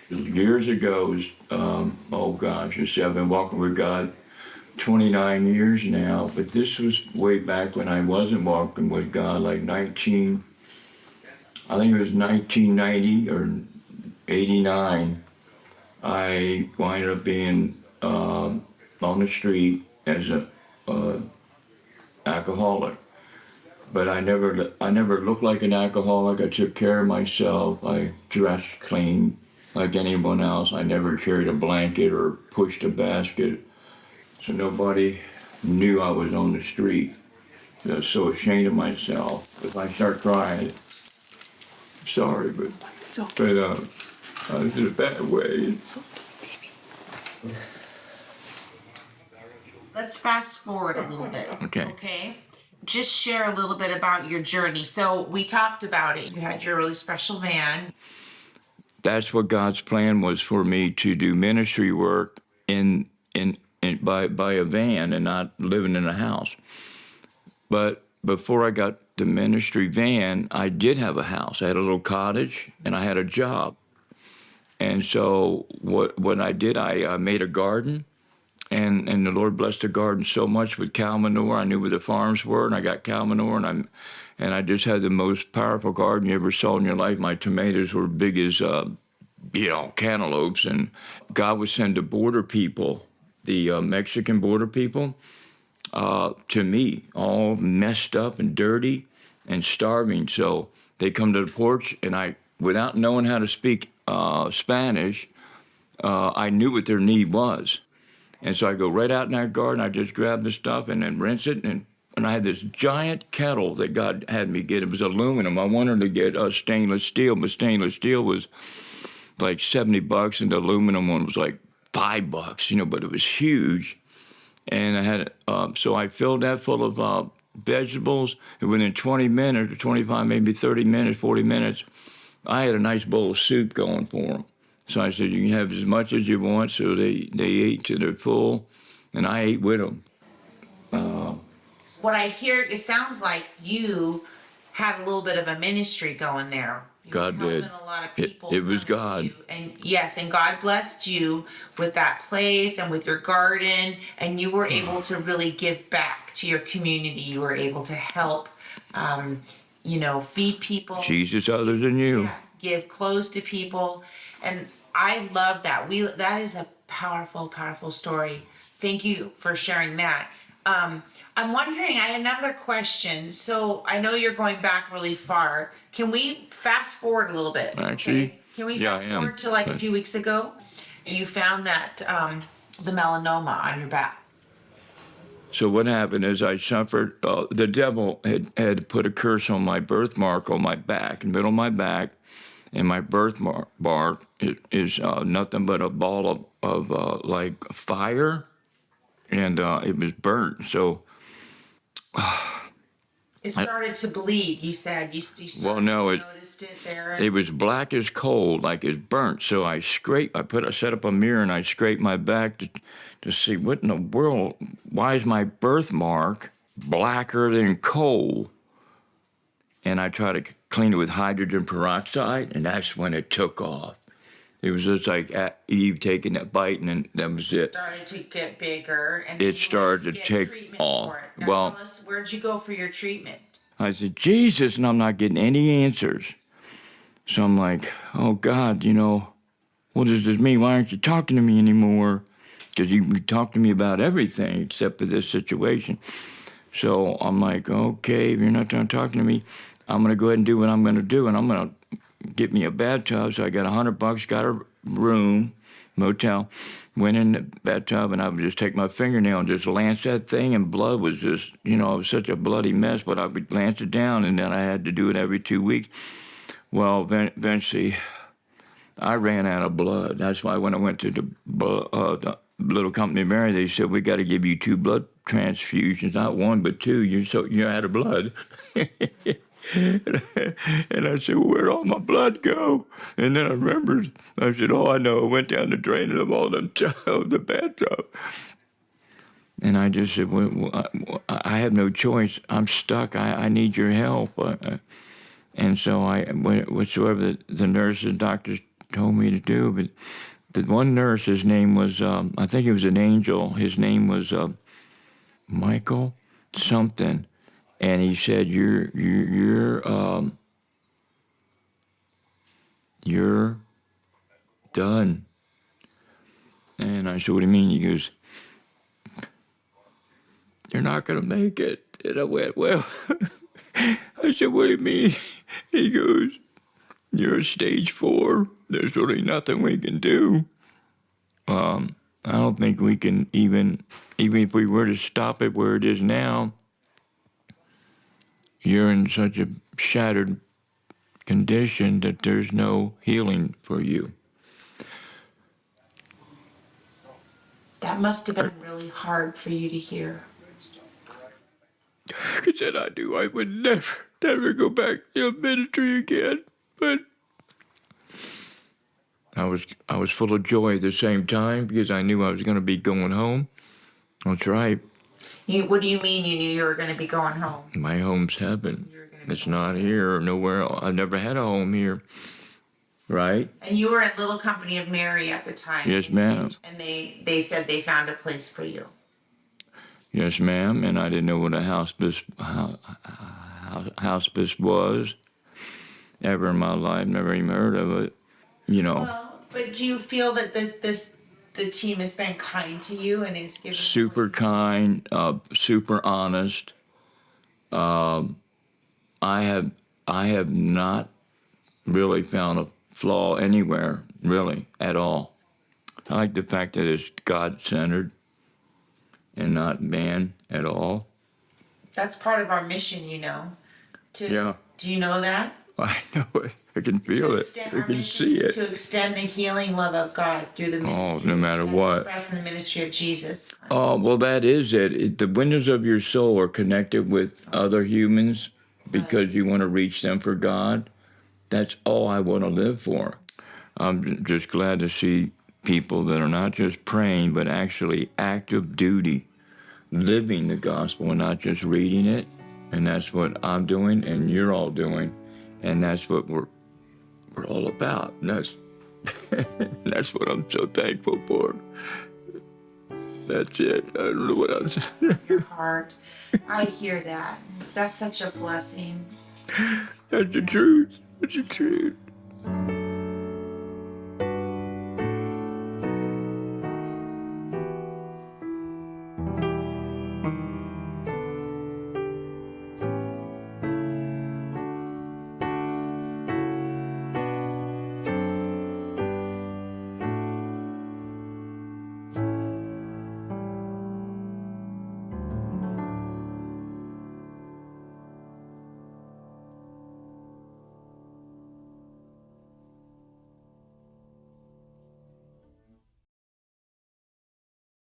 Years ago, oh gosh, you see, I've been walking with God 29 years now, but this was way back when I wasn't walking with God, like I think it was 1990 or 89. I wound up being on the street as a alcoholic. But I never looked like an alcoholic. I took care of myself. I dressed clean like anyone else. I never carried a blanket or pushed a basket. So nobody knew I was on the street. I was so ashamed of myself. If I start crying, sorry, but It's okay. I was in a bad way. Let's fast forward a little bit. Okay. Just share a little bit about your journey. So we talked about it. You had your really special van. That's what God's plan was for me, to do ministry work by a van and not living in a house. But before I got the ministry van, I did have a house. I had a little cottage and I had a job. And so what I did, I made a garden, and the Lord blessed the garden so much with cow manure. I knew where the farms were, and I got cow manure, and I just had the most powerful garden you ever saw in your life. My tomatoes were big as cantaloupes, and God would send the border people, the Mexican border people, to me, all messed up and dirty and starving. So they come to the porch, and I, without knowing how to speak Spanish, I knew what their need was. And so I go right out in that garden, I just grab the stuff and then rinse it, and I had this giant kettle that God had me get. It was aluminum. I wanted to get stainless steel, but stainless steel was like $70, and the aluminum one was like $5, but it was huge. And I had so I filled that full of vegetables, and within 20 minutes, or 25, maybe 30 minutes, 40 minutes, I had a nice bowl of soup going for them. So I said, you can have as much as you want. So they ate till they're full, and I ate with them. What I hear, it sounds like you had a little bit of a ministry going there. You God were helping did. A lot of people. It was coming to God. you. And yes, and God blessed you with that place and with your garden, and you were able to really give back to your community. You were able to help, feed people. Jesus other than you. Yeah, give clothes to people. And I love that. That is a powerful, powerful story. Thank you for sharing that. I'm wondering, I had another question. So I know you're going back really far. Can we fast forward a little bit? Actually, Okay? Can we yeah, fast I am. forward to like a few weeks ago? You found that the melanoma on your back. So what happened is I suffered, the devil had put a curse on my birthmark on my back, in the middle of my back, and my birthmark is nothing but a ball of like fire, and it was burnt. So It started to bleed, you said. You well, no, noticed it there. it was black as coal, like it's burnt. So I set up a mirror and I scraped my back to see what in the world, why is my birthmark blacker than coal? And I tried to clean it with hydrogen peroxide, and that's when it took off. It was just like Eve taking that bite, and then that was it. Started to get bigger, and It started to take off. Now Well, tell us, where'd you go for your treatment? I said, Jesus, and I'm not getting any answers. So I'm like, oh God, what does this mean? Why aren't you talking to me anymore? Because you talk to me about everything except for this situation. So I'm like, okay, if you're not done talking to me, I'm going to go ahead and do what I'm going to do, and I'm going to get me a bathtub. So I got $100, got a room, motel, went in the bathtub, and I would just take my fingernail and just lance that thing, and blood was just, it was such a bloody mess, but I would lance it down, and then I had to do it every 2 weeks. Well, eventually, I ran out of blood. That's why when I went to the little company, Mary, they said, we got to give you 2 blood transfusions, not 1, but 2. You're out of blood. And I said, well, where'd all my blood go? And then I remembered, I said, oh, I know, it went down the drain of all them the bathtub. And I just said, well, I have no choice. I'm stuck. I need your help. And so whatsoever the nurses and doctors told me to do. But the one nurse, his name was, I think he was an angel. His name was Michael something, and he said, "You're done." And I said, "What do you mean?" He goes, "You're not gonna make it." And I went, "Well," I said, "What do you mean?" He goes, "You're stage 4. There's really nothing we can do. I don't think we can even if we were to stop it where it is now, you're in such a shattered condition that there's no healing for you." That must have been really hard for you to hear. I said, "I knew I would never go back to ministry again." But I was full of joy at the same time because I knew I was going to be going home. That's right. What do you mean you knew you were going to be going home? My home's heaven. You were gonna be It's going not here or nowhere else. I've never had a home here. Right? And you were at Little Company of Mary at the time. Yes, ma'am. And they said they found a place for you. Yes, ma'am. And I didn't know what a hospice was ever in my life. Never even heard of it. You know. Well, but do you feel that the team has been kind to you and is giving Super kind, super honest. I have not really found a flaw anywhere, really, at all. I like the fact that it's God-centered and not man at all. That's part of our mission, you know. Yeah. Do you know that? I know it. I can feel it. I can see it. To extend the healing love of God through the ministry. Oh, no matter as what. Expressed in the ministry of Jesus. Oh, well, that is it. The windows of your soul are connected with other humans because you want to reach them for God. That's all I want to live for. I'm just glad to see people that are not just praying, but actually active duty, living the gospel and not just reading it. And that's what I'm doing and you're all doing. And that's what we're all about. And that's what I'm so thankful for. That's it. I don't know what else. Your heart. I hear that. That's such a blessing. That's the truth. That's the truth.